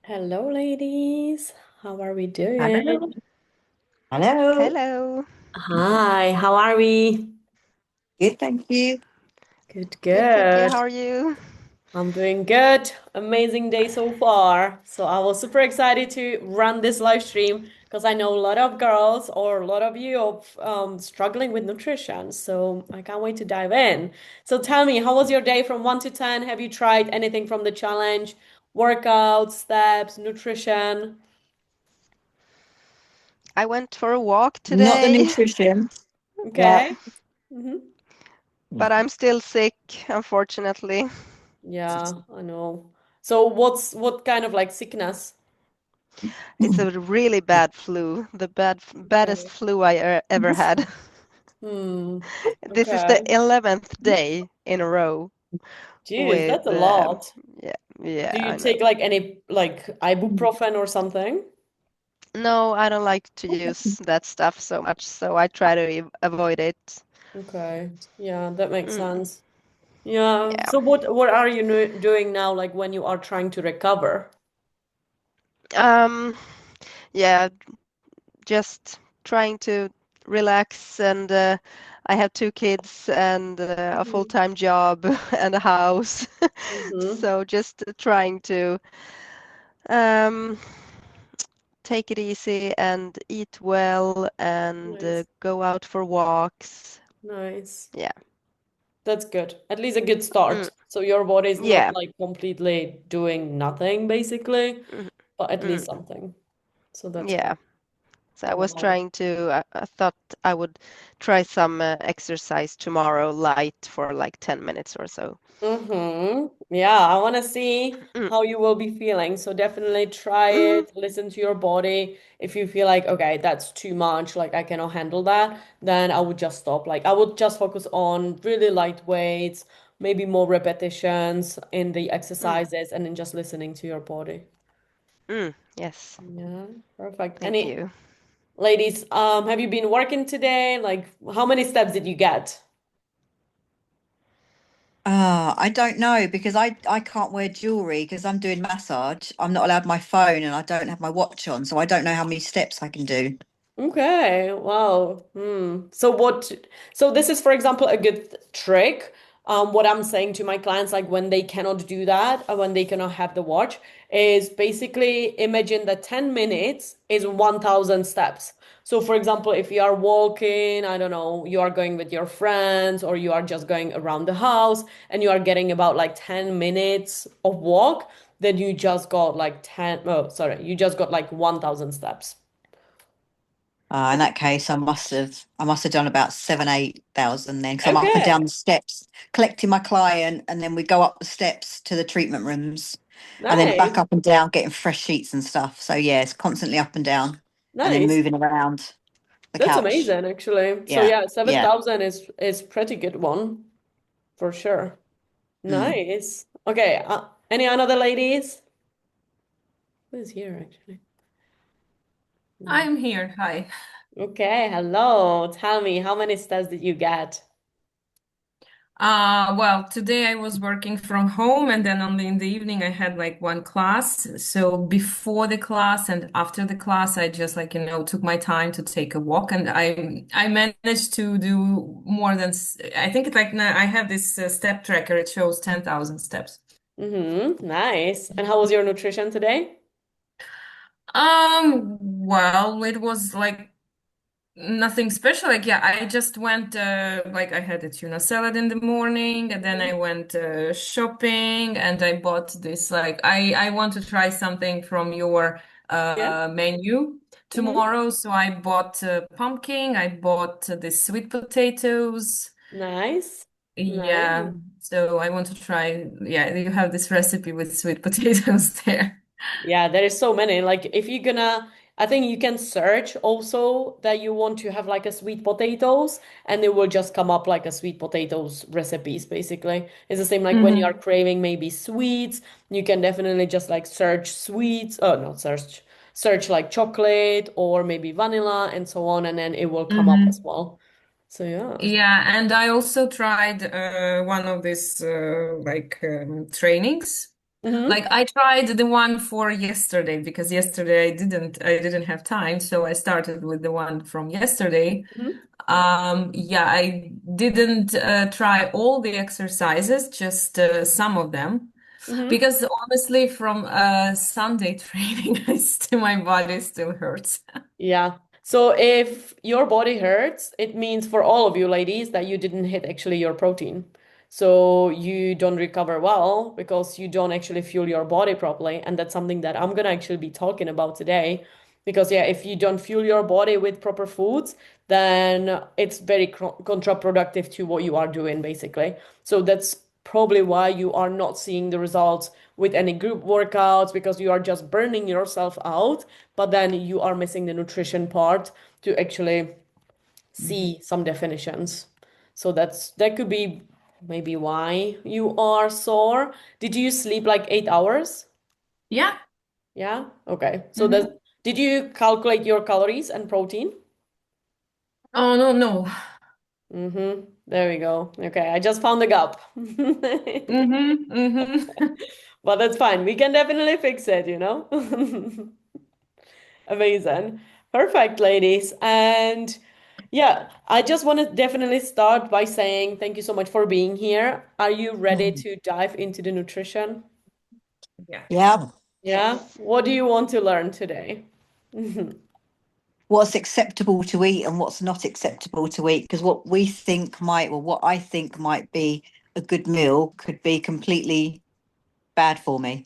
Hello, ladies. How are we doing? Hello. Hello. Hello. Hi, how are we? Good, thank you. Good, Good, thank you. good. How are you? I'm doing good. Amazing day so far. So I was super excited to run this live stream because I know a lot of girls or a lot of you of struggling with nutrition. So I can't wait to dive in. So tell me, how was your day from 1 to 10? Have you tried anything from the challenge? Workouts, steps, nutrition? I went for a walk Not the today, nutrition. Yeah. Okay. hmm but I'm still sick, unfortunately. Yeah, I know. So what kind of like sickness? It's a really bad flu, the baddest Okay. flu I ever had. Hmm. This is the Okay. 11th day in a row Jeez, that's with, a lot. yeah, yeah, Do you I know. take like any like ibuprofen or something? No, I don't like to use that stuff so much, so I try to avoid it. Okay. Yeah, that makes Mm, sense. Yeah. yeah. So what are you doing now like when you are trying to recover? Um, yeah, just trying to relax and I have two kids and a full-time job and a house. Mm-hmm. So just trying to um, take it easy and eat well and Nice. go out for walks. Nice. Yeah. That's good. At least a good Mm, start. So your body is not yeah. like completely doing nothing basically, Mm, but at mm, least something. So that's good. yeah. So I was Wow. trying to, I thought I would try some exercise tomorrow, light for like 10 minutes or so. Mm-hmm. Yeah, I want to see Mm, how you will be feeling. So definitely try mm, it, listen to your body. If you feel like, okay, that's too much, like I cannot handle that, then I would just stop. Like I would just focus on really light weights, maybe more repetitions in the mm, exercises, and then just listening to your body. yes. Yeah, perfect. Thank Any you. ladies, have you been working today? Like how many steps did you get? I don't know because I can't wear jewelry because I'm doing massage. I'm not allowed my phone and I don't have my watch on, so I don't know how many steps I can do. Okay, wow. So this is, for example, a good trick. What I'm saying to my clients, like when they cannot do that, or when they cannot have the watch, is basically imagine that 10 minutes is 1,000 steps. So, for example, if you are walking, I don't know, you are going with your friends or you are just going around the house and you are getting about like 10 minutes of walk, then you just got like 10, oh, sorry, you just got like 1,000 steps. In that case, I must have done about 7, 8 thousand then because I'm up and Okay. down the steps collecting my client, and then we go up the steps to the treatment rooms, and then back Nice. up and down getting fresh sheets and stuff. So yeah, it's constantly up and down, and then Nice. moving around the That's couch. amazing, actually. So Yeah, yeah, yeah. 7,000 is pretty good one for sure. Mm. Nice. Okay, any another ladies? Who is here actually? No. I'm here. Hi. Okay, hello. Tell me, how many steps did you get? Well, today I was working from home and then only in the evening I had like one class. So before the class and after the class, I just took my time to take a walk and I managed to do more than I think it's like now I have this step tracker. It shows 10,000 steps. Mm-hmm. Nice. And how was your nutrition today? Well, it was like nothing special. Like, yeah, I just went, like, I had a tuna salad in the morning, and then Mhm. I went shopping, and I bought this. I want to try something from your Yeah. menu Mm-hmm. tomorrow. So I bought pumpkin, I bought the sweet potatoes. Nice. Yeah, Nice. so I want to try. Yeah, you have this recipe with sweet potatoes there. Yeah, there is so many. Like if you're gonna, I think you can search also that you want to have like a sweet potatoes and it will just come up like a sweet potatoes recipes basically. It's the same like when you are Hmm. craving maybe sweets, you can definitely just like search sweets, oh not search, search like chocolate or maybe vanilla and so on and then it will come up as Hmm. well. So yeah. Yeah, and I also tried one of these trainings. Mm-hmm. Like I tried the one for yesterday because yesterday I didn't have time, so I started with the one from yesterday. Mm-hmm. Yeah, I didn't try all the exercises, just some of them. Mm-hmm. Because honestly, from Sunday training, my body still hurts. Yeah. So if your body hurts, it means for all of you ladies that you didn't hit actually your protein. So you don't recover well because you don't actually fuel your body properly. And that's something that I'm gonna actually be talking about today. Because yeah, if you don't fuel your body with proper foods, then it's very counterproductive to what you are doing, basically. So that's probably why you are not seeing the results with any group workouts because you are just burning yourself out, but then you are missing the nutrition part to actually see some definitions. So that could be maybe why you are sore. Did you sleep like 8 hours? Yeah. Yeah. Okay. So Hmm. that did you calculate your calories and protein? Oh no, no. Mm-hmm. There we go. Okay, I just found the gap. Mm-hmm. Mm-hmm. But that's fine. We can definitely fix it, Amazing. Perfect, ladies. And yeah, I just want to definitely start by saying thank you so much for being here. Are you ready Mm. to dive into the nutrition? Yeah. Yeah. Yeah. Yes. What do you want to learn today? What's acceptable to eat and what's not acceptable to eat? Because what we think might, or what I think might be a good meal could be completely bad for me.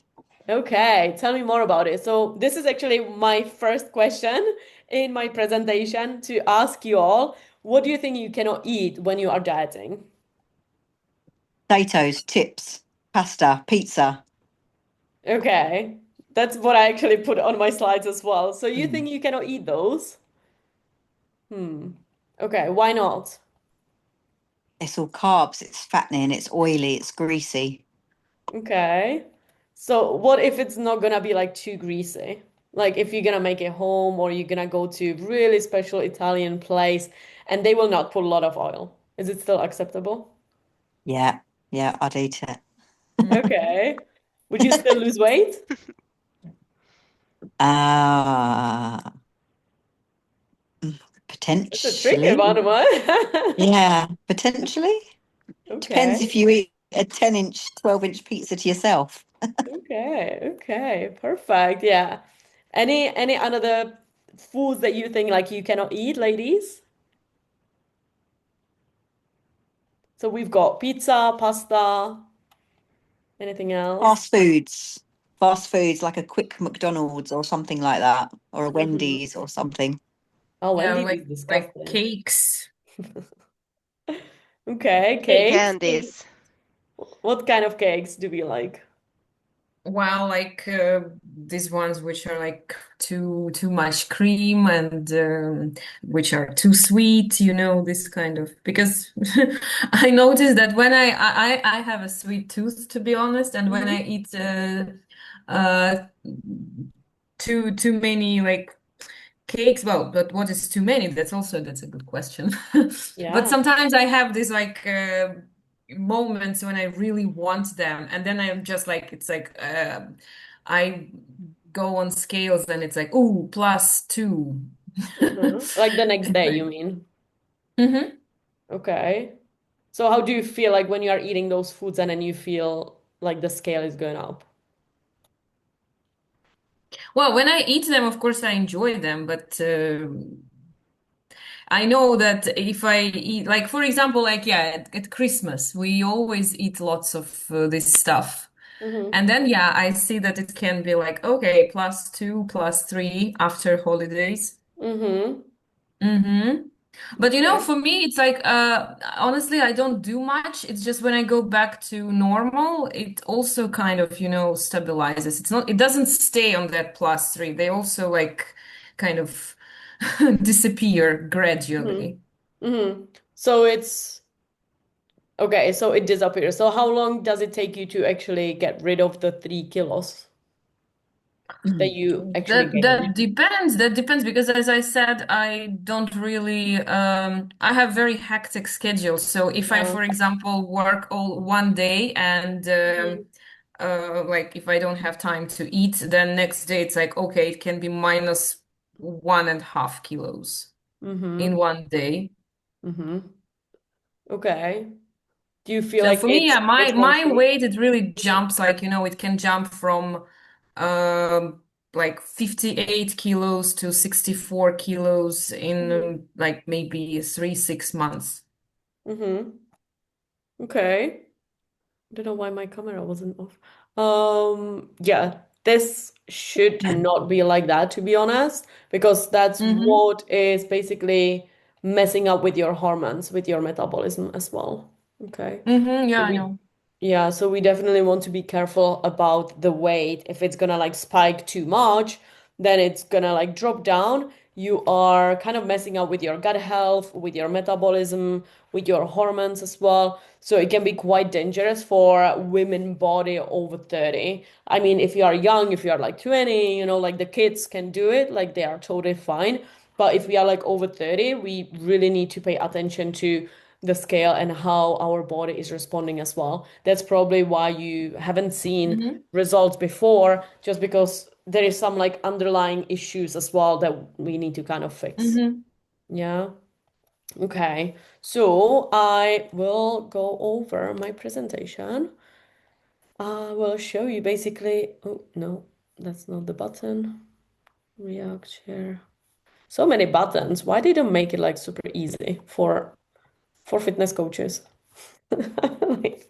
Okay, tell me more about it. So, this is actually my first question in my presentation to ask you all, what do you think you cannot eat when you are dieting? Potatoes, chips, pasta, pizza. Okay, that's what I actually put on my slides as well. So, you Mm. think you cannot eat those? Hmm. Okay, why not? It's all carbs, it's fattening, it's oily, it's greasy. Okay. So, what if it's not gonna be like too greasy? Like if you're gonna make it home or you're gonna go to really special Italian place and they will not put a lot of oil. Is it still acceptable? Yeah, yeah, I'd eat it. Mhm. Okay. Would you still lose weight? Ah, That's a tricky potentially. one, what? Yeah, potentially. Depends Okay. if you eat a 10-inch, 12-inch pizza to yourself. Okay. Okay. Perfect. Yeah. Any another foods that you think like you cannot eat, ladies? So we've got pizza, pasta, anything else? Fast foods. Fast foods like a quick McDonald's or something like that, or a Hmm. Wendy's or something. Oh, Yeah, Wendy's like is like disgusting. cakes. Okay, And cakes. candies. What kind of cakes do we like? Well, like these ones which are like too much cream and which are too sweet, this kind of because I noticed that when I have a sweet tooth to be honest, and when I Hmm. eat uh too many like cakes, well, but what is too many? That's a good question. But Yeah. sometimes I have these like moments when I really want them, and then I'm just like it's like I go on scales and it's like oh +2. Hmm. Like the next It's day, you like mean? hmm. Okay. So how do you feel like when you are eating those foods and then you feel like the scale is going up? Well, when I eat them, of course I enjoy them, but I know that if I eat, like for example, like yeah, at Christmas we always eat lots of this stuff. Hmm. And then, yeah, I see that it can be like, okay, +2, +3 after holidays. Hmm. Mm-hmm. But Okay. for me, it's like, honestly, I don't do much. It's just when I go back to normal, it also kind of, stabilizes. It doesn't stay on that +3. They also like kind of disappear Hmm. gradually. Hmm. So it's okay, so it disappears. So how long does it take you to actually get rid of the 3 kilos that Mm. you actually That gained? that depends. That depends because as I said, I don't really I have very hectic schedule. So if I, Yeah. for example, work all one day and Mhm. like if I don't have time to eat, then next day it's like, okay, it can be minus 1.5 kilos Mm-hmm. in one day. Mm-hmm. Okay. Do you feel So like for me, yeah, it's my healthy? weight it really jumps, like, it can jump from um like 58 kilos to 64 kilos in Mm-hmm. like maybe 3, 6 months. Mm-hmm. Okay. Don't know why my camera wasn't off. Yeah, this should not be like that, to be honest, because that's Mm-hmm. what is basically messing up with your hormones, with your metabolism as well. Okay. Mm-hmm. So Yeah, I we know. yeah, so we definitely want to be careful about the weight. If it's gonna like spike too much, then it's gonna like drop down. You are kind of messing up with your gut health, with your metabolism, with your hormones as well. So it can be quite dangerous for women body over 30. I mean, if you are young, if you are like 20, like the kids can do it, like they are totally fine. But if we are like over 30, we really need to pay attention to the scale and how our body is responding as well. That's probably why you haven't seen Mm-hmm. results before, just because there is some like underlying issues as well that we need to kind of fix. Mm-hmm. Yeah. Okay. So I will go over my presentation. I will show you basically. Oh, no, that's not the button. React share. So many buttons. Why did they make it like super easy for fitness coaches? Like,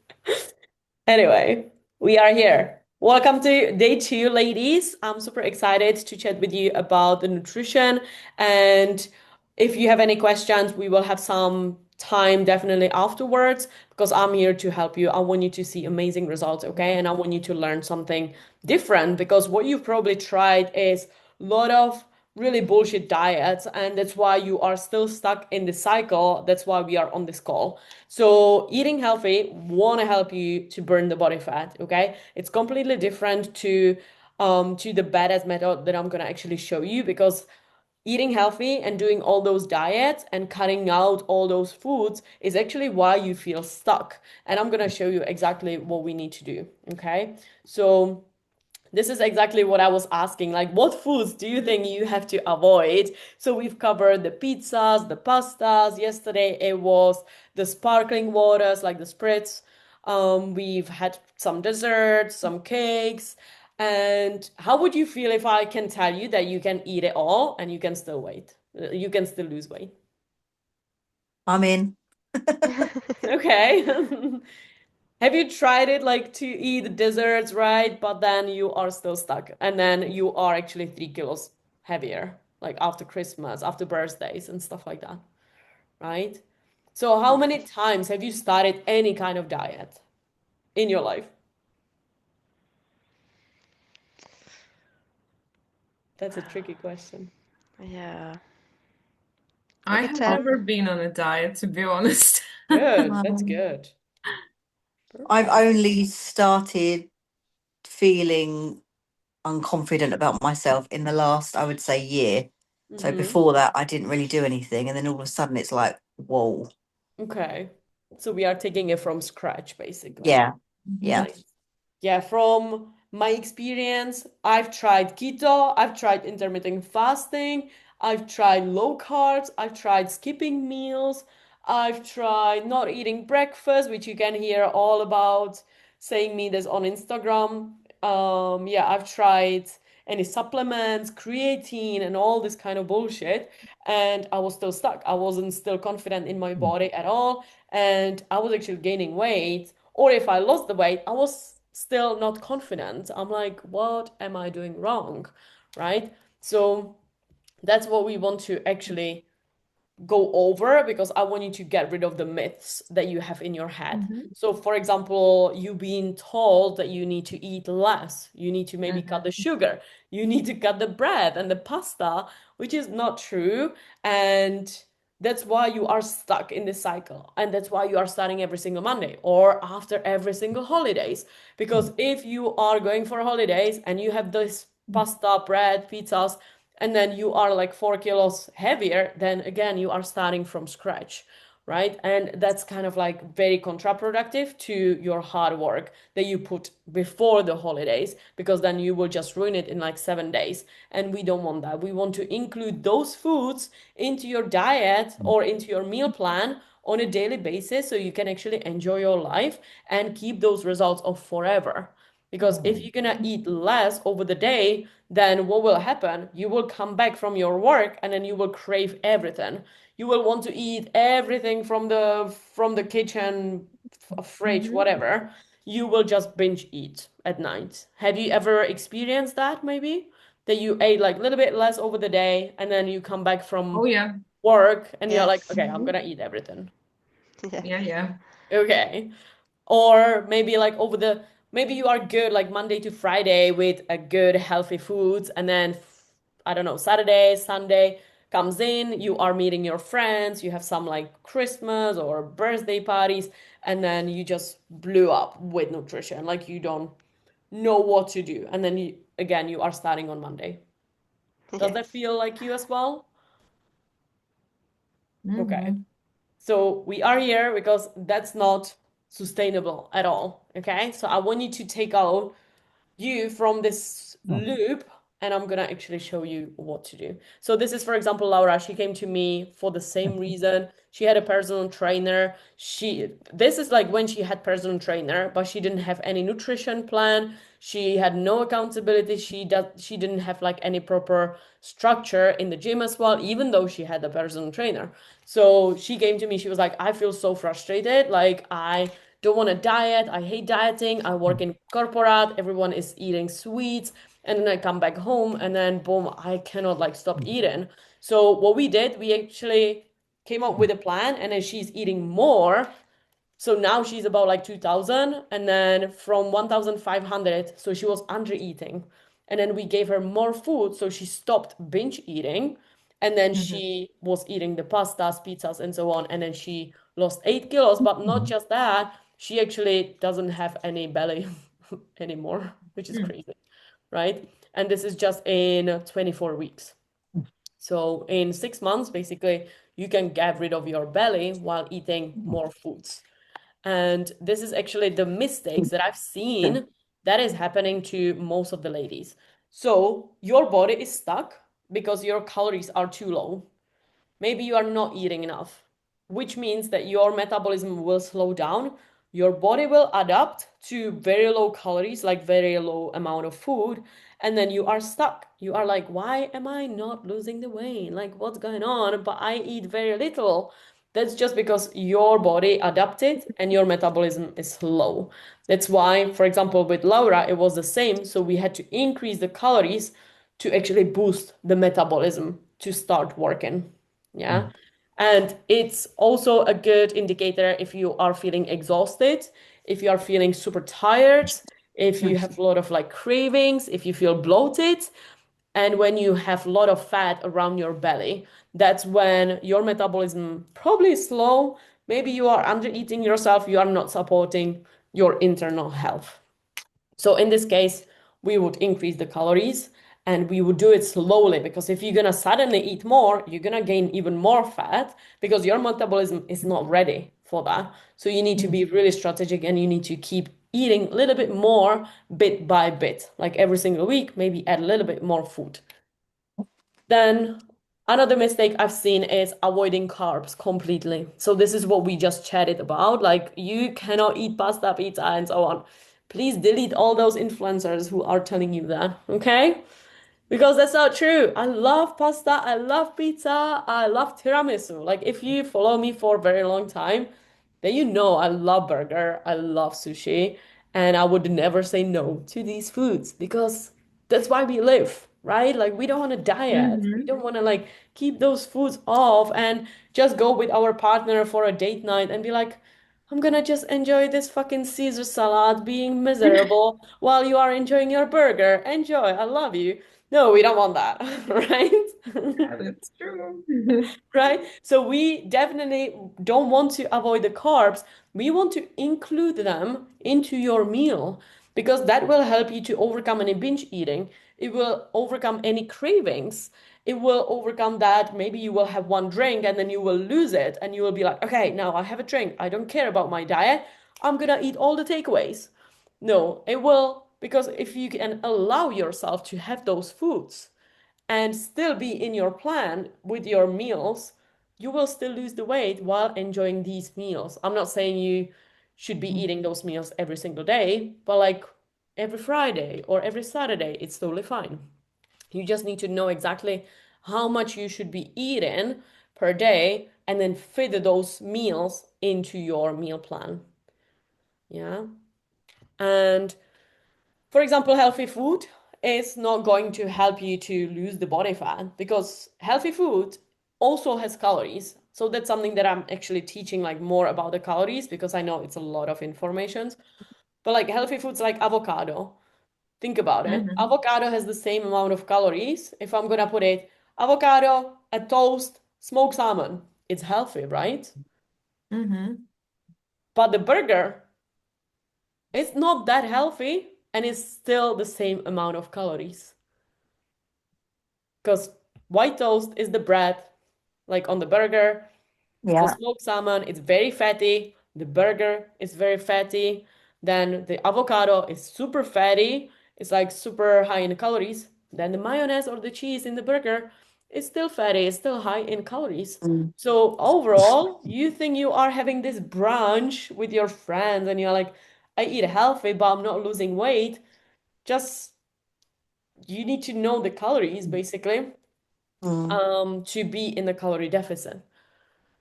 anyway, we are here. Welcome to day two, ladies. I'm super excited to chat with you about the nutrition. And if you have any questions, we will have some time definitely afterwards because I'm here to help you. I want you to see amazing results, okay? And I want you to learn something different because what you've probably tried is a lot of really bullshit diets, and that's why you are still stuck in the cycle. That's why we are on this call. So eating healthy want to help you to burn the body fat, okay? It's completely different to the badass method that I'm gonna actually show you because eating healthy and doing all those diets and cutting out all those foods is actually why you feel stuck. And I'm gonna show you exactly what we need to do, okay? So this is exactly what I was asking. Like, what foods do you think you have to avoid? So we've covered the pizzas, the pastas. Yesterday it was the sparkling waters, like the spritz. We've had some desserts, some cakes. And how would you feel if I can tell you that you can eat it all and you can still wait? You can still lose weight. I'm in. Okay. Have you tried it like to eat desserts, right? But then you are still stuck. And then you are actually 3 kilos heavier, like after Christmas, after birthdays and stuff like that, right? So how many times have you started any kind of diet in your life? That's a tricky question. Yeah, I maybe have 10. never been on a diet, to be honest. Good. That's Um, good. I've Perfect. only started feeling unconfident about myself in the last, I would say, year. So Mm-hmm. before that, I didn't really do anything. And then all of a sudden, it's like, whoa. Okay. So we are taking it from scratch, basically. Yeah. Yeah. Nice. Yeah, from my experience, I've tried keto, I've tried intermittent fasting, I've tried low carbs, I've tried skipping meals, I've tried not eating breakfast, which you can hear all about saying me this on Instagram. Yeah, I've tried any supplements, creatine, and all this kind of bullshit, and I was still stuck. I wasn't still confident in my body at all, and I was actually gaining weight, or if I lost the weight, I was still not confident. I'm like, what am I doing wrong? Right? So that's what we want to actually go over because I want you to get rid of the myths that you have in your head. Mhm. So, for example, you being told that you need to eat less, you need to maybe cut the Mhm. sugar, you need to cut the bread and the pasta, which is not true. And that's why you are stuck in this cycle. And that's why you are starting every single Monday or after every single holidays. Because if you are going for holidays and you have this pasta, bread, pizzas, and then you are like 4 kilos heavier, then again, you are starting from scratch, right? And that's kind of like very counterproductive to your hard work that you put before the holidays, because then you will just ruin it in like 7 days. And we don't want that. We want to include those foods into your diet or into your meal plan on a daily basis so you can actually enjoy your life and keep those results of forever. Because if you're gonna eat less over the day, then what will happen? You will come back from your work and then you will crave everything. You will want to eat everything from the kitchen, fridge, Mhm. whatever. You will just binge eat at night. Have you ever experienced that maybe? That you ate like a little bit less over the day and then you come back Oh from yeah. work and you're like, Yes. okay, I'm Mhm. gonna eat everything. Yeah. Yeah, yeah. Okay. Or maybe like maybe you are good like Monday to Friday with a good healthy foods, and then I don't know, Saturday, Sunday comes in, you are meeting your friends, you have some like Christmas or birthday parties, and then you just blew up with nutrition. Like you don't know what to do. And then you are starting on Monday. Does that Yes. feel like you as well? Okay. Hmm. So we are here because that's not sustainable at all. Okay. So I want you to take out you from this loop, and I'm gonna actually show you what to do. So this is, for example, Laura. She came to me for the same reason. She had a personal trainer. This is like when she had personal trainer, but she didn't have any nutrition plan. She had no accountability. She didn't have like any proper structure in the gym as well, even though she had a personal trainer. So she came to me. She was like, I feel so frustrated. Like I don't want to diet. I hate dieting. I work in corporate. Everyone is eating sweets. And then I come back home and then boom, I cannot like stop eating. So what we did, we actually came up with a plan, and then she's eating more. So now she's about like 2000, and then from 1500, so she was under eating. And then we gave her more food, so she stopped binge eating. And then she was eating the pastas, pizzas, and so on. And then she lost 8 kilos, but not just that, she actually doesn't have any belly anymore, which is crazy, right? And this is just in 24 weeks. So in 6 months, basically, you can get rid of your belly while eating more foods. And this is actually the mistakes that I've seen that is happening to most of the ladies. So your body is stuck because your calories are too low. Maybe you are not eating enough, which means that your metabolism will slow down. Your body will adapt to very low calories, like very low amount of food, and then you are stuck. You are like, why am I not losing the weight? Like, what's going on? But I eat very little. That's just because your body adapted and your metabolism is low. That's why, for example, with Laura, it was the same. So we had to increase the calories to actually boost the metabolism to start working. Yeah. And it's also a good indicator if you are feeling exhausted, if you are feeling super tired, if you have a lot of like cravings, if you feel bloated, and when you have a lot of fat around your belly. That's when your metabolism probably is slow. Maybe you are under eating yourself, you are not supporting your internal health. So in this case, we would increase the calories and we would do it slowly, because if you're gonna suddenly eat more, you're gonna gain even more fat because your metabolism is not ready for that. So you need to be really strategic and you need to keep eating a little bit more bit by bit, like every single week, maybe add a little bit more food. Then another mistake I've seen is avoiding carbs completely. So this is what we just chatted about. Like you cannot eat pasta, pizza, and so on. Please delete all those influencers who are telling you that, okay? Because that's not true. I love pasta, I love pizza, I love tiramisu. Like if you follow me for a very long time, then you know I love burger, I love sushi, and I would never say no to these foods because that's why we live, right? Like we don't want to diet. We Hmm. don't want to like keep those foods off and just go with our partner for a date night and be like, I'm gonna just enjoy this fucking Caesar salad being miserable while you are enjoying your burger. Enjoy. I love you. No, we don't want that, right? Yeah, that's true. Right? So we definitely don't want to avoid the carbs. We want to include them into your meal because that will help you to overcome any binge eating. It will overcome any cravings. it will overcome that. Maybe you will have one drink and then you will lose it and you will be like, okay, now I have a drink. I don't care about my diet. I'm gonna eat all the takeaways. No, it will, because if you can allow yourself to have those foods and still be in your plan with your meals, you will still lose the weight while enjoying these meals. I'm not saying you should be Mm. eating those meals every single day, but like every Friday or every Saturday, it's totally fine. You just need to know exactly how much you should be eating per day and then fit those meals into your meal plan. Yeah. And for example, healthy food is not going to help you to lose the body fat because healthy food also has calories. So that's something that I'm actually teaching like more about the calories because I know it's a lot of information. But like healthy foods like avocado, think about it. Mm-hmm. Avocado has the same amount of calories. If I'm gonna put it avocado, a toast, smoked salmon, it's healthy, right? Mm-hmm. But the burger, it's not that healthy and it's still the same amount of calories. Because white toast is the bread, like on the burger. The Yeah. smoked salmon is very fatty. The burger is very fatty. Then the avocado is super fatty. It's like super high in calories. Then the mayonnaise or the cheese in the burger is still fatty. It's still high in calories. Mm. So overall, you think you are having this brunch with your friends and you're like, I eat healthy, but I'm not losing weight. Just you need to know the calories basically Mm. to be in the calorie deficit.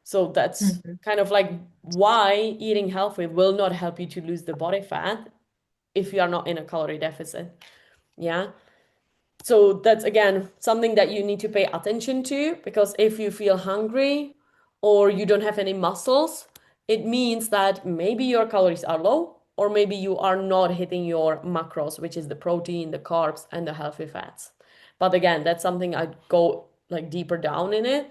So that's Mm-hmm. kind of like why eating healthy will not help you to lose the body fat if you are not in a calorie deficit. Yeah. So that's again something that you need to pay attention to because if you feel hungry or you don't have any muscles, it means that maybe your calories are low or maybe you are not hitting your macros, which is the protein, the carbs, and the healthy fats. But again, that's something I go like deeper down in it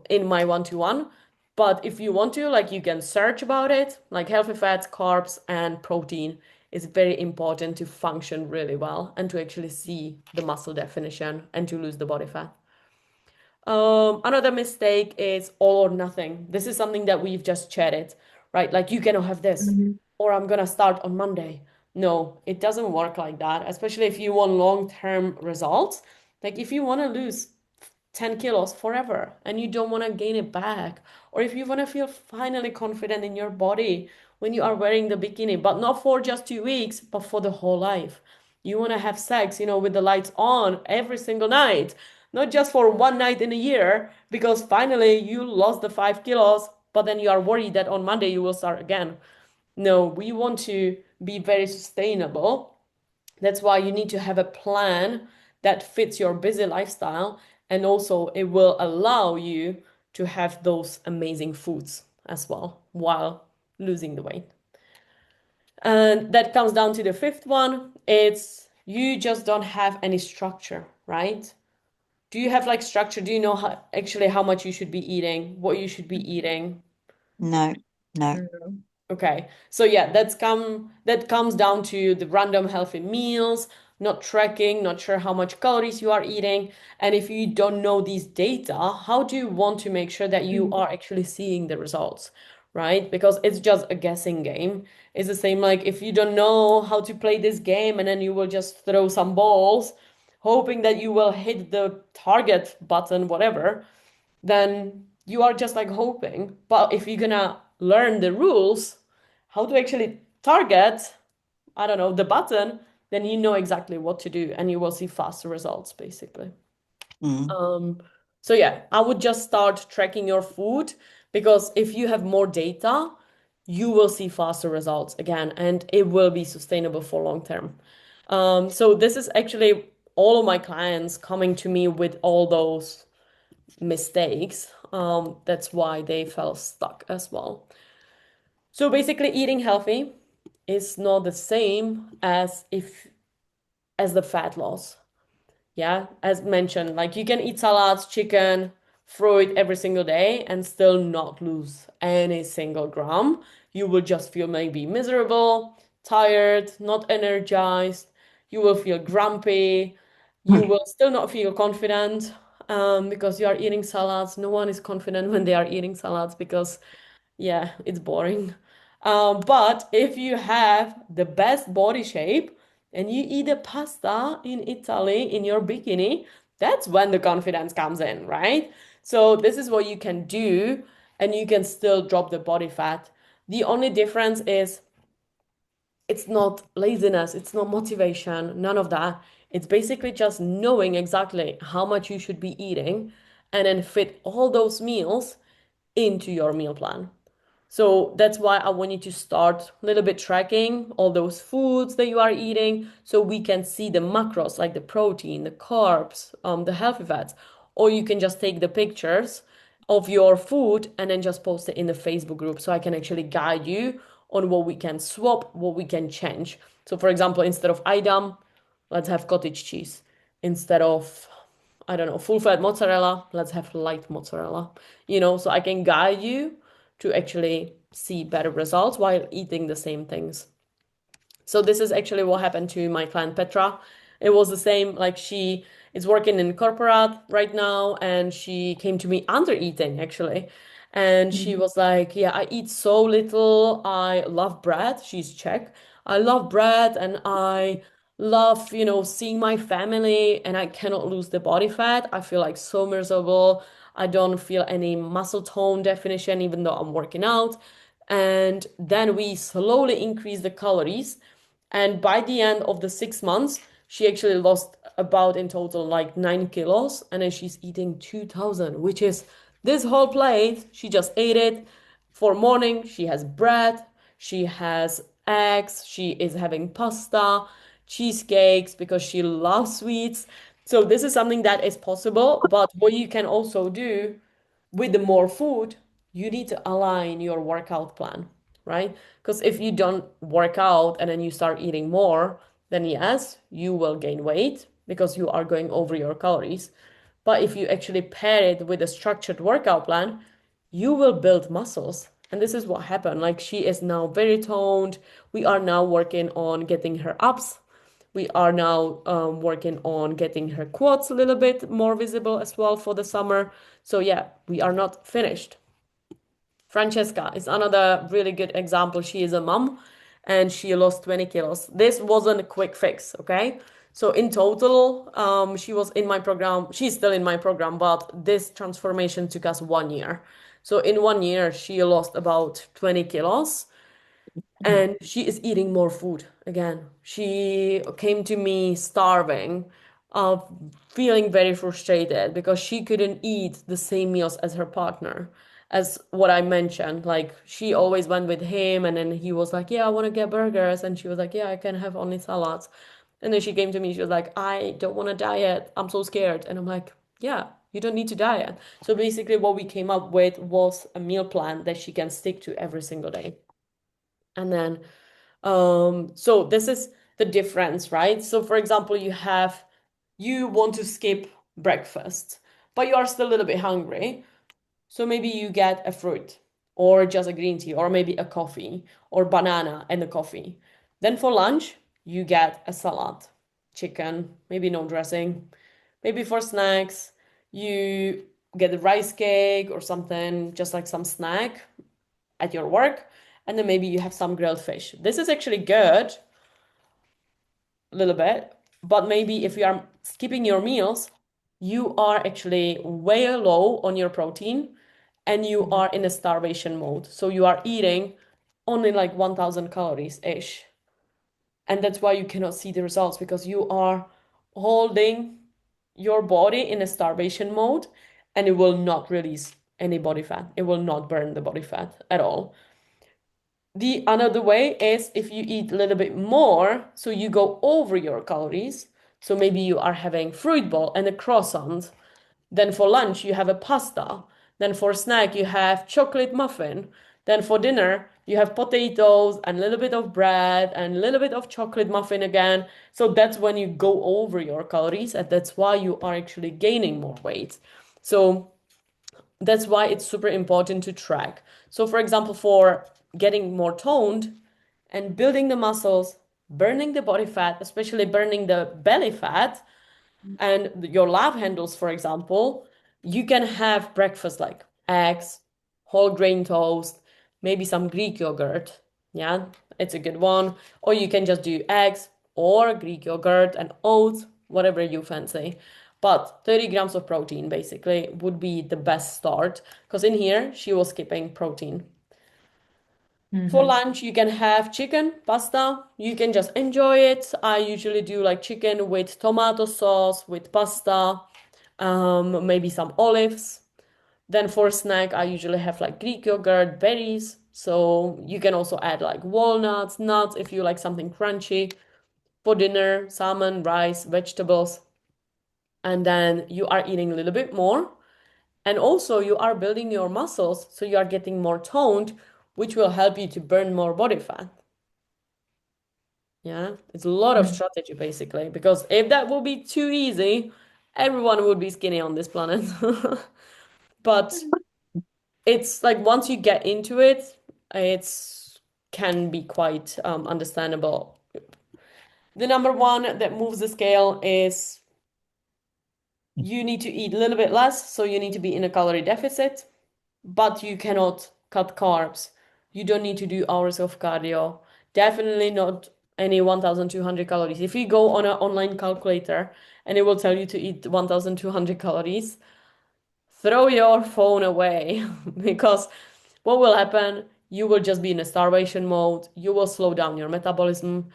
in my one-to-one. But if you want to, like you can search about it, like healthy fats, carbs, and protein is very important to function really well and to actually see the muscle definition and to lose the body fat. Another mistake is all or nothing. This is something that we've just chatted, right? Like you cannot have this, Mm-hmm. or I'm gonna start on Monday. No, it doesn't work like that, especially if you want long-term results. Like if you want to lose 10 kilos forever and you don't want to gain it back, or if you want to feel finally confident in your body when you are wearing the bikini, but not for just 2 weeks, but for the whole life. You want to have sex, with the lights on every single night, not just for one night in a year, because finally you lost the 5 kilos, but then you are worried that on Monday you will start again. No, we want to be very sustainable. That's why you need to have a plan that fits your busy lifestyle, and also it will allow you to have those amazing foods as well while losing the weight. And that comes down to the fifth one. It's you just don't have any structure, right? Do you have like structure? Do you know actually how much you should be eating, what you should be eating? No, no. Okay. So yeah, that comes down to the random healthy meals, not tracking, not sure how much calories you are eating. And if you don't know these data, how do you want to make sure that you are actually seeing the results, right? Because it's just a guessing game. It's the same like if you don't know how to play this game and then you will just throw some balls, hoping that you will hit the target button, whatever, then you are just like hoping. But if you're gonna learn the rules, how to actually target, I don't know, the button, then you know exactly what to do and you will see faster results basically. Mm. Um, so yeah, I would just start tracking your food because if you have more data, you will see faster results again and it will be sustainable for long term. So this is actually all of my clients coming to me with all those mistakes. That's why they fell stuck as well. So basically, eating healthy is not the same as the fat loss. Yeah, as mentioned, like you can eat salads, chicken, fruit every single day and still not lose any single gram. You will just feel maybe miserable, tired, not energized. You will feel grumpy, You will still not feel confident because you are eating salads. No one is confident when they are eating salads because, yeah, it's boring. But if you have the best body shape and you eat a pasta in Italy in your bikini, that's when the confidence comes in, right? So this is what you can do, and you can still drop the body fat. The only difference is it's not laziness, it's not motivation, none of that. It's basically just knowing exactly how much you should be eating and then fit all those meals into your meal plan. So that's why I want you to start a little bit tracking all those foods that you are eating so we can see the macros like the protein, the carbs, the healthy fats. Or you can just take the pictures of your food and then just post it in the Facebook group so I can actually guide you on what we can swap, what we can change. So for example, instead of Idam, let's have cottage cheese. Instead of, I don't know, full fat mozzarella, let's have light mozzarella. So I can guide you to actually see better results while eating the same things. So this is actually what happened to my client Petra. It was the same, like she is working in corporate right now and she came to me under eating actually. And she was like, yeah, I eat so little. I love bread. She's Czech. I love bread and I love, seeing my family and I cannot lose the body fat. I feel like so miserable. I don't feel any muscle tone definition even though I'm working out. And then we slowly increase the calories. And by the end of the 6 months, she actually lost about in total like 9 kilos. And then she's eating 2000, which is this whole plate. She just ate it for morning. She has bread, she has eggs, she is having pasta, cheesecakes because she loves sweets. So this is something that is possible. But what you can also do with the more food, you need to align your workout plan, right? Because if you don't work out and then you start eating more, then yes, you will gain weight because you are going over your calories. But if you actually pair it with a structured workout plan, you will build muscles. And this is what happened. Like she is now very toned. We are now working on getting her abs. We are now working on getting her quads a little bit more visible as well for the summer. So yeah, we are not finished. Francesca is another really good example. She is a mom and she lost 20 kilos. This wasn't a quick fix, okay? So in total, she was in my program. She's still in my program, but this transformation took us 1 year. So in 1 year, she lost about 20 kilos and she is eating more food again. She came to me starving, uh, feeling very frustrated because she couldn't eat the same meals as her partner. As what I mentioned, like she always went with him, and then he was like, yeah, I want to get burgers. And she was like, yeah, I can have only salads. And then she came to me, she was like, I don't want to diet. I'm so scared. And I'm like, yeah, you don't need to diet. So basically, what we came up with was a meal plan that she can stick to every single day. And then so this is the difference, right? So for example, you want to skip breakfast, but you are still a little bit hungry. So maybe you get a fruit or just a green tea or maybe a coffee or banana and a coffee. Then for lunch, you get a salad, chicken, maybe no dressing. Maybe for snacks, you get a rice cake or something, just like some snack at your work. And then maybe you have some grilled fish. This is actually good a little bit, but maybe if you are skipping your meals, you are actually way low on your protein and you are in a starvation mode. So you are eating only like 1000 calories ish. And that's why you cannot see the results because you are holding your body in a starvation mode and it will not release any body fat. It will not burn the body fat at all. The another way is if you eat a little bit more, so you go over your calories. So maybe you are having fruit bowl and a croissant. Then for lunch you have a pasta. Then for snack you have chocolate muffin. Then for dinner you have potatoes and a little bit of bread and a little bit of chocolate muffin again. So that's when you go over your calories and that's why you are actually gaining more weight. So that's why it's super important to track. So, for example, for getting more toned and building the muscles, burning the body fat, especially burning the belly fat, And your love handles, for example, you can have breakfast like eggs, whole grain toast, maybe some Greek yogurt. Yeah, it's a good one. Or you can just do eggs or Greek yogurt and oats, whatever you fancy. But 30 grams of protein basically would be the best start because in here she was skipping protein. For Mm-hmm. lunch, you can have chicken, pasta. You can just enjoy it. I usually do like chicken with tomato sauce, with pasta, maybe some olives. Then for snack, I usually have like Greek yogurt, berries. So you can also add like walnuts, nuts if you like something crunchy. For dinner, salmon, rice, vegetables. And then you are eating a little bit more. And also you are building your muscles, so you are getting more toned, which will help you to burn more body fat. Yeah, it's a lot of strategy basically, because if that would be too easy, everyone would be skinny on this planet. But it's like once you get into it, it's can be quite understandable. The number one that moves the scale is you need to eat a little bit less, so you need to be in a calorie deficit, but you cannot cut carbs. You don't need to do hours of cardio. Definitely not any 1,200 calories. If you go on an online calculator and it will tell you to eat 1,200 calories, throw your phone away because what will happen? You will just be in a starvation mode. You will slow down your metabolism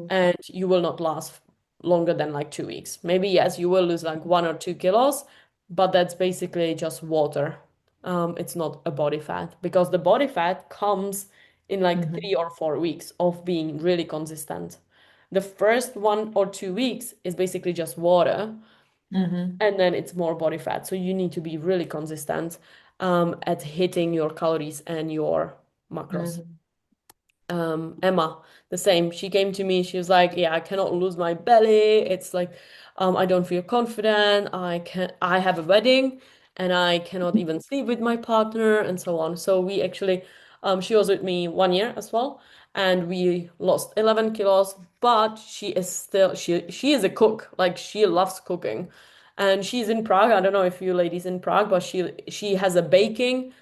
and you will not last longer than like 2 weeks. Maybe, yes, you will lose like 1 or 2 kilos, but that's basically just water. It's not a body fat because the body fat comes in like Mm-hmm. 3 or 4 weeks of being really consistent. The first 1 or 2 weeks is basically just water, Mm-hmm. and then it's more body fat. So you need to be really consistent at hitting your calories and your macros. Mm-hmm. Emma, the same. She came to me. She was like, "Yeah, I cannot lose my belly. It's like, I don't feel confident. I have a wedding, and I cannot even sleep with my partner, and so on." So we actually, she was with me 1 year as well, and we lost 11 kilos. But she is still she is a cook. Like she loves cooking, and she's in Prague. I don't know if you ladies in Prague, but she has a baking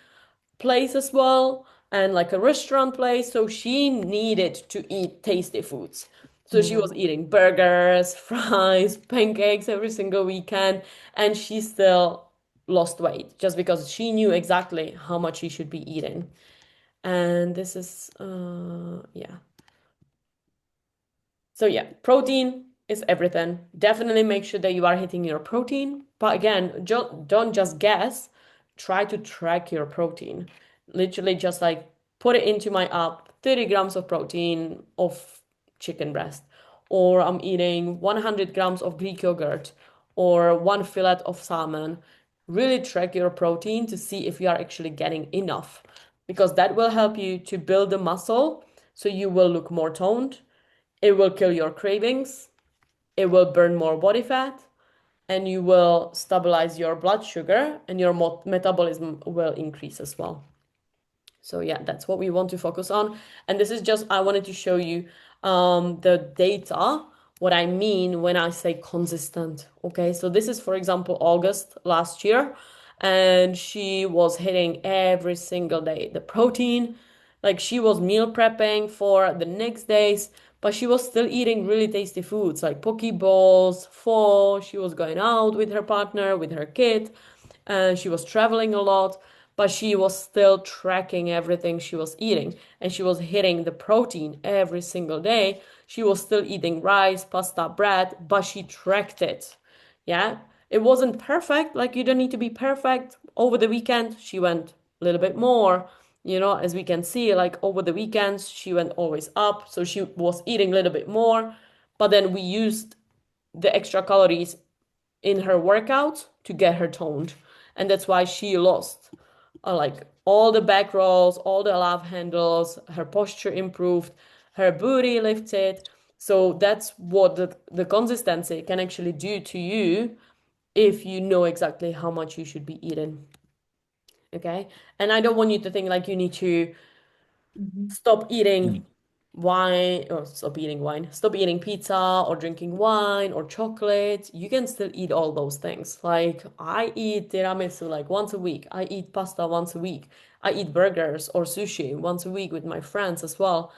place as well and like a restaurant place. So she needed to eat tasty foods. So she was Mm-hmm. eating burgers, fries, pancakes every single weekend, and she still lost weight just because she knew exactly how much she should be eating. And this is, yeah. So yeah, protein is everything. Definitely make sure that you are hitting your protein. But again, don't just guess. Try to track your protein. Literally just like put it into my app, 30 grams of protein of chicken breast, or I'm eating 100 grams of Greek yogurt, or one fillet of salmon. Really track your protein to see if you are actually getting enough, because that will help you to build the muscle so you will look more toned. It will kill your cravings, it will burn more body fat, and you will stabilize your blood sugar, and your metabolism will increase as well. So yeah, that's what we want to focus on. And this is just, I wanted to show you the data, what I mean when I say consistent. Okay, so this is, for example, August last year, and she was hitting every single day the protein. Like she was meal prepping for the next days, but she was still eating really tasty foods like poke bowls, pho. She was going out with her partner, with her kid, and she was traveling a lot, but she was still tracking everything she was eating, and she was hitting the protein every single day. She was still eating rice, pasta, bread, but she tracked it. Yeah, it wasn't perfect. Like you don't need to be perfect. Over the weekend, she went a little bit more. As we can see, like over the weekends, she went always up. So she was eating a little bit more, but then we used the extra calories in her workout to get her toned. And that's why she lost like all the back rolls, all the love handles, her posture improved, her booty lifted. So that's what the consistency can actually do to you if you know exactly how much you should be eating. Okay. And I don't want you to think like you need to Mm-hmm. stop eating wine or stop eating pizza or drinking wine or chocolate, you can still eat all those things. Like I eat tiramisu like once a week. I eat pasta once a week. I eat burgers or sushi once a week with my friends as well.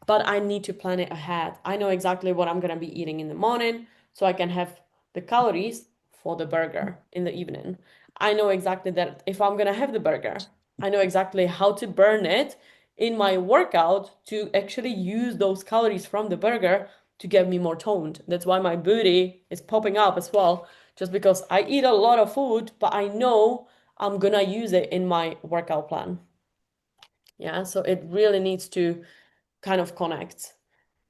But I need to plan it ahead. I know exactly what I'm gonna be eating in the morning so I can have the calories for the burger in the evening. I know exactly that if I'm gonna have the burger, I know exactly how to burn it in my workout to actually use those calories from the burger to get me more toned. That's why my booty is popping up as well, just because I eat a lot of food, but I know I'm gonna use it in my workout plan. Yeah, so it really needs to kind of connect.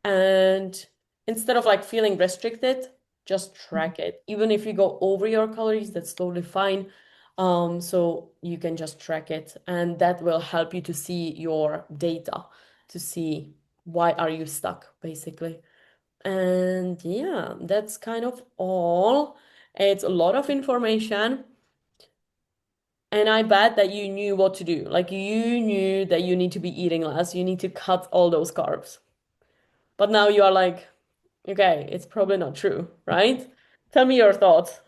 And instead of like feeling restricted, just track it. Even if you go over your calories, that's totally fine. So you can just track it, and that will help you to see your data, to see why are you stuck, basically. And yeah, that's kind of all. It's a lot of information, and I bet that you knew what to do. Like you knew that you need to be eating less, you need to cut all those carbs. But now you are like, okay, it's probably not true, right? Tell me your thoughts.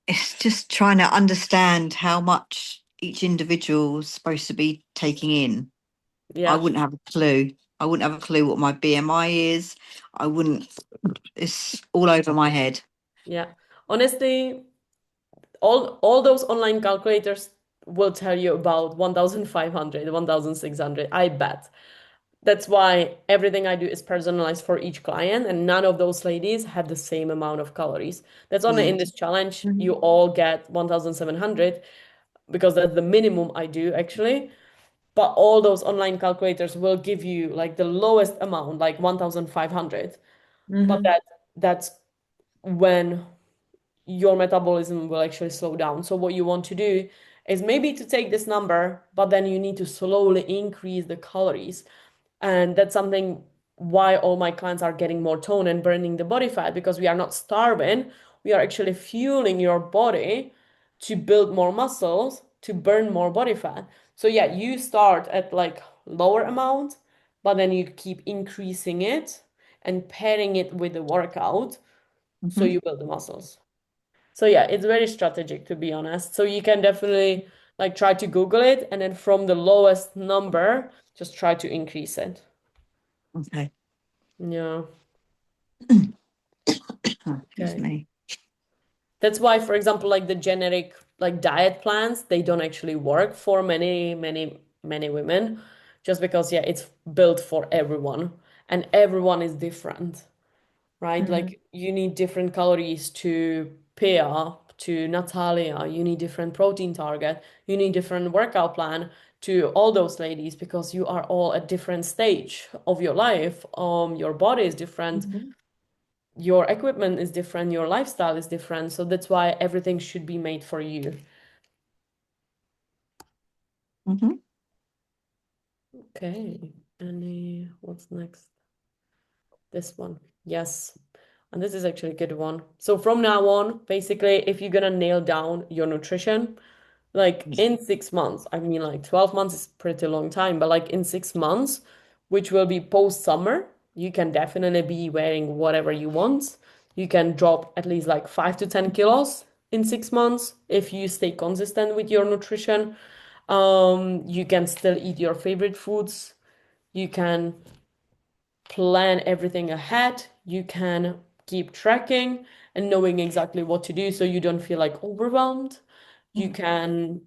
It's just trying to understand how much each individual's supposed to be taking in. I Yeah, wouldn't have a clue. I wouldn't have a clue what my BMI is. I wouldn't, it's all over my head. yeah. Honestly, all those online calculators will tell you about 1,500, 1,600. I bet. That's why everything I do is personalized for each client, and none of those ladies have the same amount of calories. That's only in Mm. this challenge, you all get 1,700 because that's the minimum I do actually. But all those online calculators will give you like the lowest amount, like 1,500. But Hmm. that's when your metabolism will actually slow down. So what you want to do is maybe to take this number, but then you need to slowly increase the calories. And that's something why all my clients are getting more tone and burning the body fat, because we are not starving. We are actually fueling your body to build more muscles, to burn more body fat. So yeah, you start at like lower amount, but then you keep increasing it and pairing it with the workout so Mhm. you build the muscles. So yeah, it's very strategic to be honest. So you can definitely like try to Google it and then from the lowest number, just try to increase it. Okay. Yeah. Excuse Okay. me. That's why, for example, like the generic like diet plans, they don't actually work for many women, just because yeah, it's built for everyone and everyone is different, right? Hmm. Like you need different calories to Pia, to Natalia, you need different protein target, you need different workout plan to all those ladies because you are all at different stage of your life. Your body is different, Mhm. your equipment is different, your lifestyle is different. So that's why everything should be made for you. Mhm. Okay. Any, what's next? This one. Yes. And this is actually a good one. So from now on, basically, if you're gonna nail down your nutrition, like in 6 months, I mean, like 12 months is pretty long time, but like in 6 months, which will be post summer, you can definitely be wearing whatever you want. You can drop at least like 5 to 10 kilos in 6 months if you stay consistent with your nutrition. You can still eat your favorite foods. You can plan everything ahead. You can keep tracking and knowing exactly what to do so you don't feel like overwhelmed. You can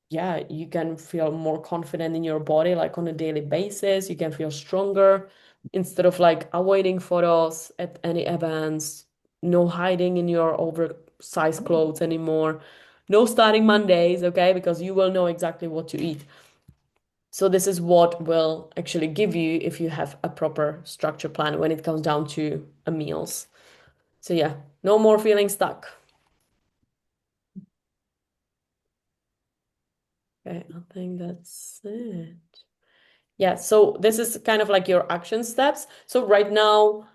yeah, you can feel more confident in your body, like on a daily basis. You can feel stronger instead of like avoiding photos at any events, no hiding in your oversized clothes anymore, no starting Mondays, okay? Because you will know exactly what to eat. So this is what will actually give you if you have a proper structure plan when it comes down to a meals. So yeah, no more feeling stuck. Okay, I think that's it. Yeah, so this is kind of like your action steps. So right now,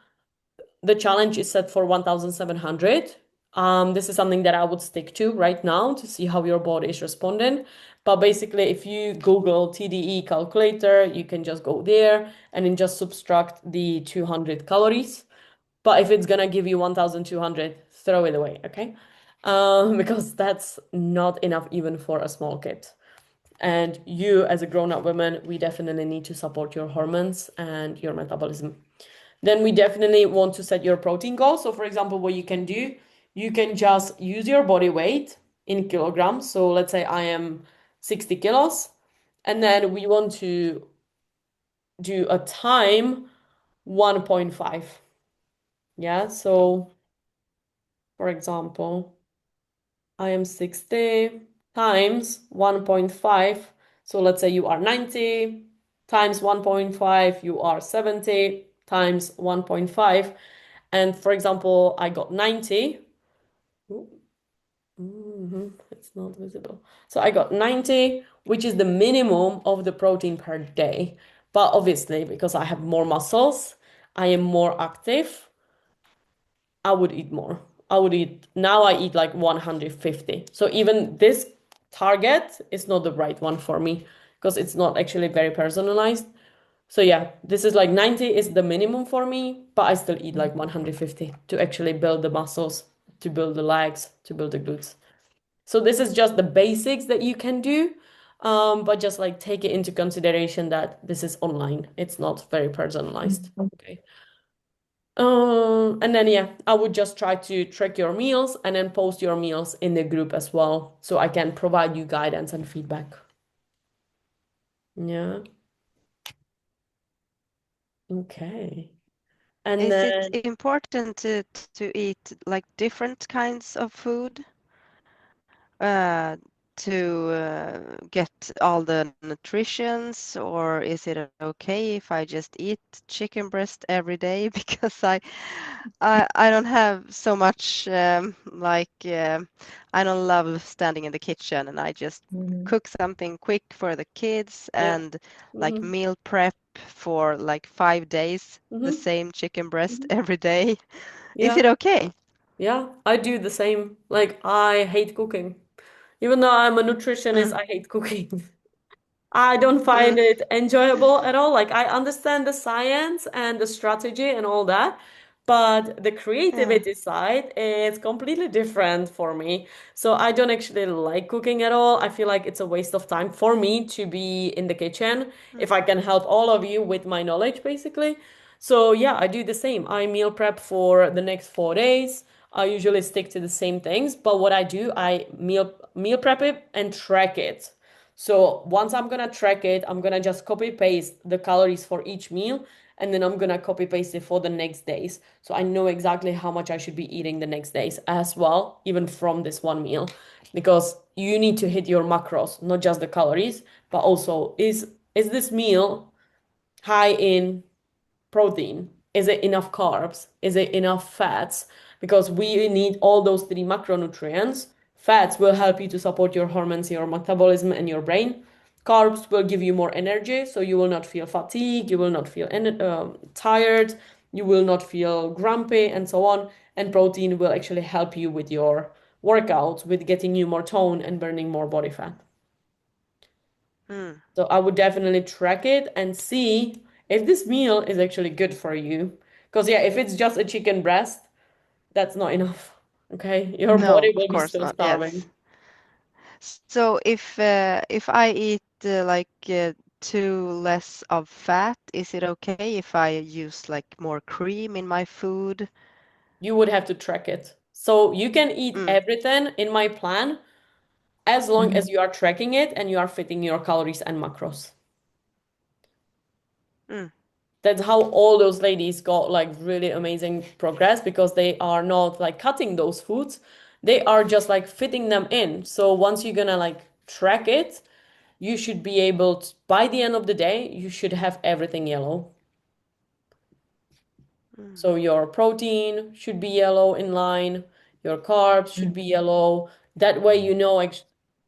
the challenge is set for 1,700. This is something that I would stick to right now to see how your body is responding. But basically, if you Google TDE calculator, you can just go there and then just subtract the 200 calories. But if it's gonna give you 1,200, throw it away, okay? Because that's not enough even for a small kid. And you, as a grown-up woman, we definitely need to support your hormones and your metabolism. Then we definitely want to set your protein goal. So, for example, what you can do, you can just use your body weight in kilograms. So, let's say I am 60 kilos, and then we want to do a time 1.5. Yeah. So, for example, I am 60 times 1.5. So let's say you are 90 times 1.5, you are 70 times 1.5. And for example, I got 90. It's not visible. So I got 90, which is the minimum of the protein per day. But obviously, because I have more muscles, I am more active, I would eat more. I would eat, now I eat like 150. So even this target is not the right one for me because it's not actually very personalized. So yeah, this is like 90 is the minimum for me, but I still eat like 150 to actually build the muscles, to build the legs, to build the glutes. So this is just the basics that you can do. But just like take it into consideration that this is online. It's not very personalized. Okay. And then yeah, I would just try to track your meals and then post your meals in the group as well, so I can provide you guidance and feedback. Yeah. Okay. And Is it then important to eat like different kinds of food uh, to get all the nutritions, or is it okay if I just eat chicken breast every day? Because I don't have so much I don't love standing in the kitchen, and I just Mhm. cook something quick for the kids yeah. and like hmm meal prep for like 5 days, the hmm same chicken breast hmm every day. Is Yeah. it okay? Yeah. I do the same. Like I hate cooking. Even though I'm a nutritionist, Mm, I hate cooking. I don't find mm, it enjoyable at all. Like I understand the science and the strategy and all that, but the yeah. creativity side is completely different for me. So I don't actually like cooking at all. I feel like it's a waste of time for me to be in the kitchen if Mm, I can help all of you with my knowledge, basically. So yeah, I do the same. I meal prep for the next 4 days. I usually stick to the same things, but what I do, I meal prep it and track it. So once I'm gonna track it, I'm gonna just copy paste the calories for each meal and then I'm gonna copy paste it for the next days. So I know exactly how much I should be eating the next days as well, even from this one meal, because you need to hit your macros, not just the calories, but also is this meal high in protein? Is it enough carbs? Is it enough fats? Because we need all those three macronutrients. Fats will help you to support your hormones, your metabolism, and your brain. Carbs will give you more energy, so you will not feel fatigued, you will not feel tired, you will not feel grumpy, and so on. And protein will actually help you with your workouts, with getting you more tone and burning more body fat. mm. So I would definitely track it and see if this meal is actually good for you. Because yeah, if it's just a chicken breast, that's not enough. Okay, your No, body of will be course still not. Yes. starving. So if I eat too less of fat, is it okay if I use like more cream in my food? You would have to track it. So you can eat Mm, everything in my plan as long as you are tracking it and you are fitting your calories and macros. mm, That's how all those ladies got like really amazing progress because they are not like cutting those foods. They are just like fitting them in. So once you're gonna like track it, you should be able to, by the end of the day, you should have everything yellow. mm, So your protein should be yellow in line, your carbs should be yellow. That way you know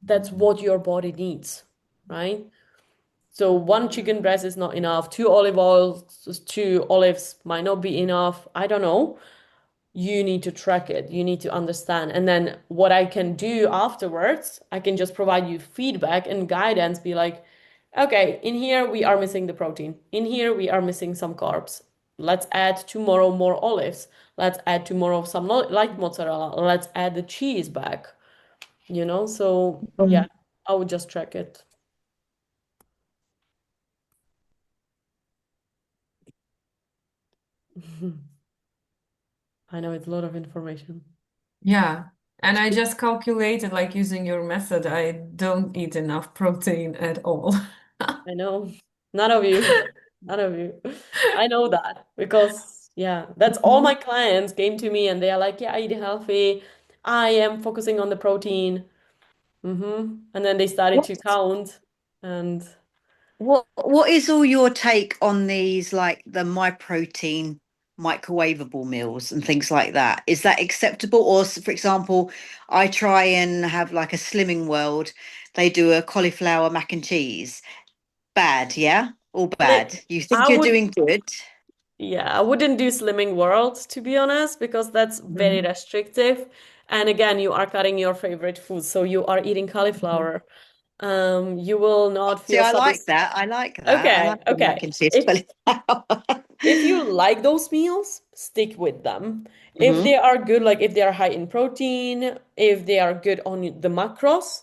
that's what your body needs, right? So one chicken mm, breast is not enough. Two olive oils, two olives might not be enough. I don't know. you need to track it. You need to understand. And then what I can do afterwards, I can just provide you feedback and guidance, be like, okay, in here we are missing the protein. In here we are missing some carbs. Let's add tomorrow more olives. Let's add tomorrow some light mozzarella. Let's add the cheese back, you know? So yeah, I would just track it. I know it's a lot of information. Yeah. And I just calculated, like using your method, I don't eat enough protein at all. I know. None of you. None of you. I know that because, yeah, that's all my clients came to me and they are like, yeah, I eat healthy. I am focusing on the protein. And then they started What to count and what is all your take on these, like the my protein microwavable meals and things like that? Is that acceptable? Or for example, I try and have like a Slimming World, they do a cauliflower mac and cheese. Bad, yeah? All bad. You think I you're would, doing good? yeah, I wouldn't do Slimming World to be honest, because that's very Mhm. restrictive. And again, you are cutting your favorite food, so you are eating Mhm. cauliflower. You will not See, feel I like satisfied. that. I like that. I Okay, like the mac okay. and cheese If cauliflower. If you like those meals, stick with them. If Hmm. they are good, like if they are high in protein, if they are good on the macros,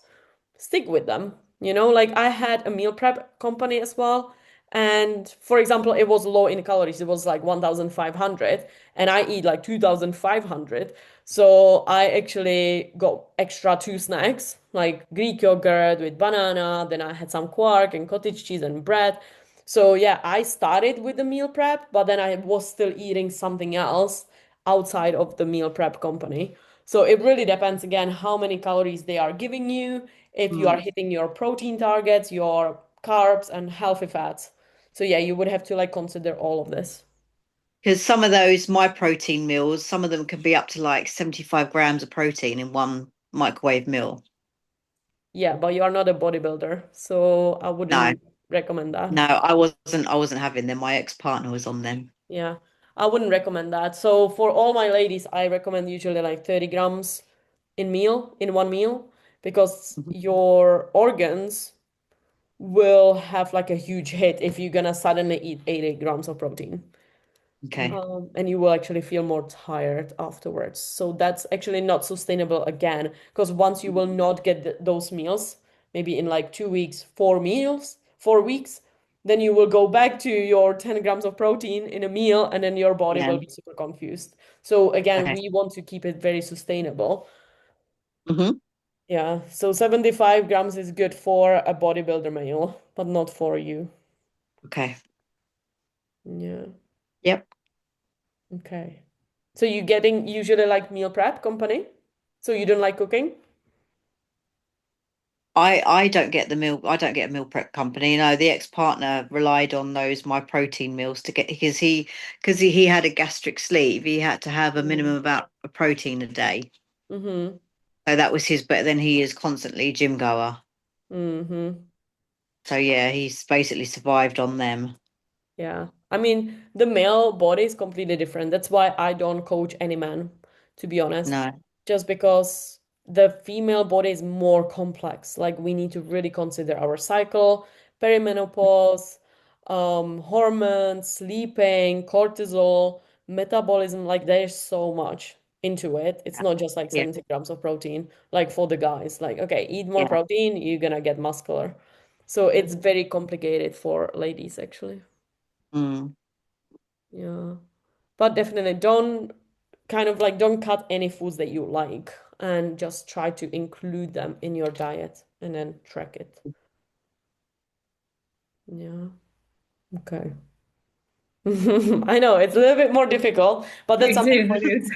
stick with them. Like I had a meal prep company as well. And for example, it was low in calories. It was like 1,500 and I eat like 2,500. So I actually got extra two snacks, like Greek yogurt with banana. Then I had some quark and cottage cheese and bread. So yeah, I started with the meal prep, but then I was still eating something else outside of the meal prep company. So it really depends again how many calories they are giving you, if you are hitting your protein targets, your carbs and healthy fats. So yeah, you would have to like consider all of this. Because some of those my protein meals, some of them can be up to like 75 grams of protein in one microwave meal. Yeah, but you are not a bodybuilder, so I No, wouldn't recommend that. no, I wasn't having them. My ex-partner was on them. Yeah, I wouldn't recommend that. So for all my ladies, I recommend usually like 30 grams in one meal because Mhm. your organs will have like a huge hit if you're gonna suddenly eat 80 grams of protein. Okay. And you will actually feel more tired afterwards. So that's actually not sustainable again, because once you will not get those meals, maybe in like 2 weeks, 4 meals, 4 weeks, then you will go back to your 10 grams of protein in a meal, and then your body Yeah. will be super confused. So again, Okay. we want to keep it very sustainable. Hmm. Yeah, so 75 grams is good for a bodybuilder meal, but not for you. Okay. Yeah, Yep. okay. So you getting usually like meal prep company? So you don't like cooking? I don't get the meal. I don't get a meal prep company. No, the ex-partner relied on those my protein meals to get because he had a gastric sleeve. He had to have a minimum about a protein a day. Mm-hmm. So that was his. But then he is constantly gym goer. Mm-hmm. So yeah, he's basically survived on them. Yeah. I mean, the male body is completely different. That's why I don't coach any man, to be honest. No. Just because the female body is more complex. Like we need to really consider our cycle, perimenopause, hormones, sleeping, cortisol, metabolism. Like there's so much into it. It's not just like Yeah. 70 grams of protein, like for the guys. Like, okay, eat more Yeah. protein, you're gonna get muscular. So it's Mhm. very complicated for ladies, actually. Mm. Yeah. But definitely don't cut any foods that you like and just try to include them in your diet and then track it. Yeah. Okay. I know it's a little bit more difficult, but that's It something is, for it you. is.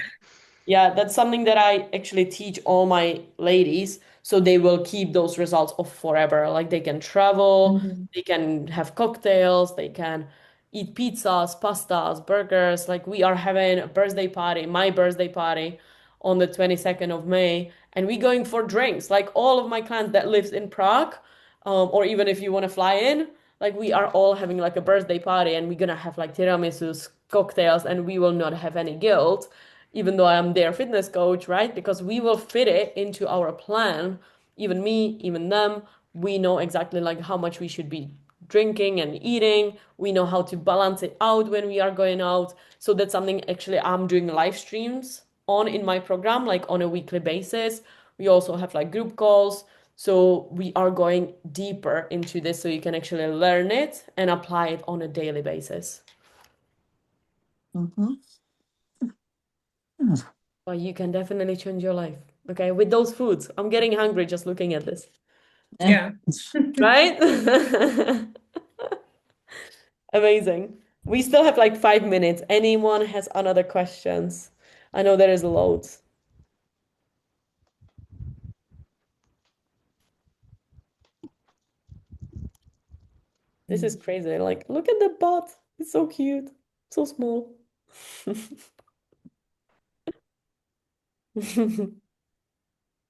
Yeah, that's something that I actually teach all my ladies so they will keep those results of forever. Like they can travel, Mhm. they can have cocktails, they can eat pizzas, pastas, burgers. Like we are having a birthday party, my birthday party on the 22nd of May, and we going for drinks. Like all of my clients that lives in Prague, or even if you want to fly in, like we are all having like a birthday party and we're gonna have like tiramisus, cocktails, and we will not have any guilt even though I'm their fitness coach, right? Because we will fit it into our plan. Even me, even them, we know exactly like how much we should be drinking and eating. We know how to balance it out when we are going out. So that's something actually I'm doing live streams on in my program, like on a weekly basis. We also have like group calls. So we are going deeper into this so you can actually learn it and apply it on a daily basis. Mhm. But you can definitely change your life. Okay, with those foods. I'm getting hungry just looking at this. Yeah. Right? Amazing. We still have like 5 minutes. Anyone has another questions? I know there is loads. This is crazy. Like, look at the bot. It's so cute. So small.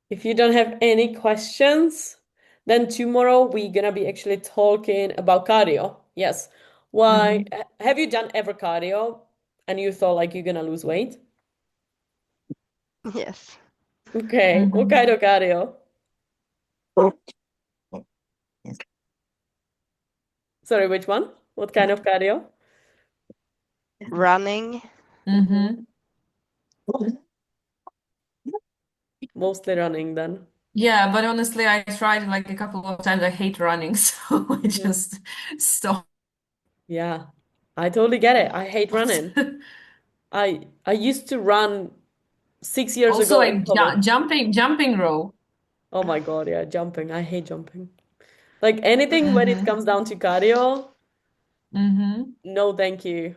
If you don't have any questions, then tomorrow we're gonna be actually talking about cardio. Yes. Why? Mhm. Have you done ever cardio and you thought like you're gonna lose weight? Yes. Okay. What kind Mhm. of cardio? Sorry, which one? What kind of cardio? Running. Mm-hmm. Mhm. Mostly running then. Yeah, but honestly, I tried like a couple of times. I hate running, so I Mhm. just stopped. Yeah. I totally get it. I hate running. I used to run 6 years Also, ago in like college. jumping rope. Oh my God, yeah, jumping. I hate jumping. Like anything when it Mm-hmm. comes down to cardio, Mm-hmm. no, thank you.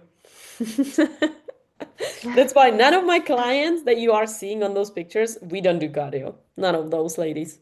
That's why none of my clients that you are seeing on those pictures, we don't do cardio. None of those ladies.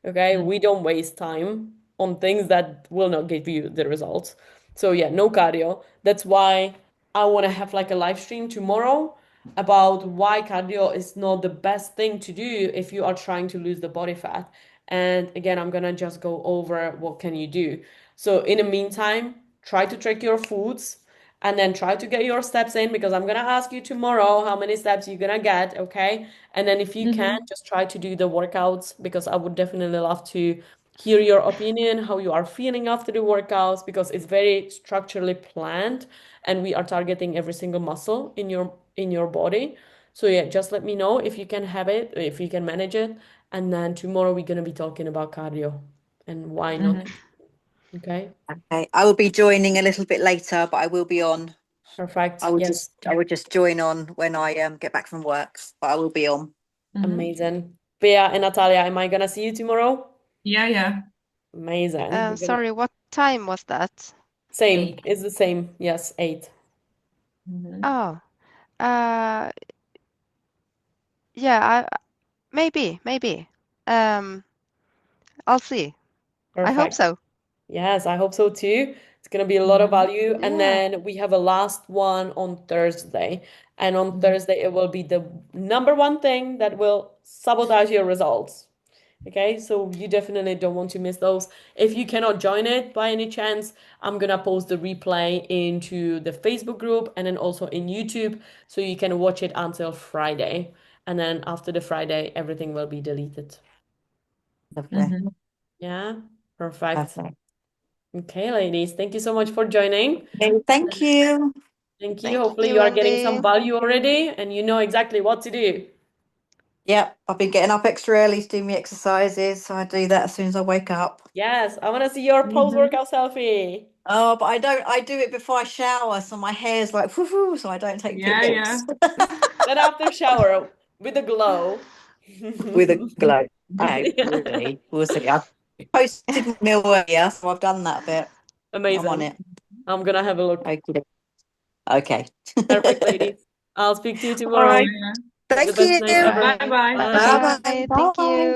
Okay, we don't waste time on things that will not give you the results. So yeah, no cardio. That's why I want to have like a live stream tomorrow about why cardio is not the best thing to do if you are trying to lose the body fat. And again, I'm gonna just go over what can you do. So in the meantime, try to track your foods and then try to get your steps in because I'm gonna ask you tomorrow how many steps you're gonna get, okay? And then if you can, Mm-hmm. just try to do the workouts because I would definitely love to hear your opinion, how you are feeling after the workouts, because it's very structurally planned and we are targeting every single muscle in your body. So yeah, just let me know if you can have it, if you can manage it. And then tomorrow we're gonna be talking about cardio and why not. Mm-hmm. Okay, Okay, I will be joining a little bit later, but I will be on. I perfect. will Yes, just join on when I get back from work, but I will be on. Mm-hmm. amazing. Bea and Natalia, am I gonna see you tomorrow? Yeah, yeah. Amazing. We're gonna Sorry, what time was that? same. 8. It's the same. Yes, 8. Mm-hmm. Oh, uh, yeah, maybe. Um, I'll see. I hope Perfect. so. Yes, I hope so too. It's gonna be a lot of Mm-hmm. value. And Yeah. then we have a last one on Thursday. And on Mm-hmm. Thursday, it will be the number one thing that will sabotage your results. Okay, so you definitely don't want to miss those. If you cannot join it by any chance, I'm gonna post the replay into the Facebook group and then also in YouTube so you can watch it until Friday. And then after the Friday, everything will be deleted. Lovely. Mm-hmm. Yeah, perfect. Perfect. Okay, ladies, thank you so much for joining. Okay, thank you. Thank you. Thank Hopefully, you, you are getting Wendy. some value already and you know exactly what to do. Yep, I've been getting up extra early to do my exercises, so I do that as soon as I wake up. Yes, I want to see your Mm-hmm. post-workout selfie. Oh, but I don't. I do it before I shower, so my hair's like whoo, so I don't take Yeah, yeah. pictures Then after shower with a glow. with a glow. Yeah. Hopefully, we'll see. I posted my meal earlier, so I've done that bit. I'm on Amazing. it. I'm gonna have a look. Okay. Okay. Perfect, ladies. I'll speak to you All tomorrow. right. Yeah, Have the Thank best you. night All ever. yeah. right. Bye-bye. Bye Bye. Bye. bye. Thank Bye bye. you.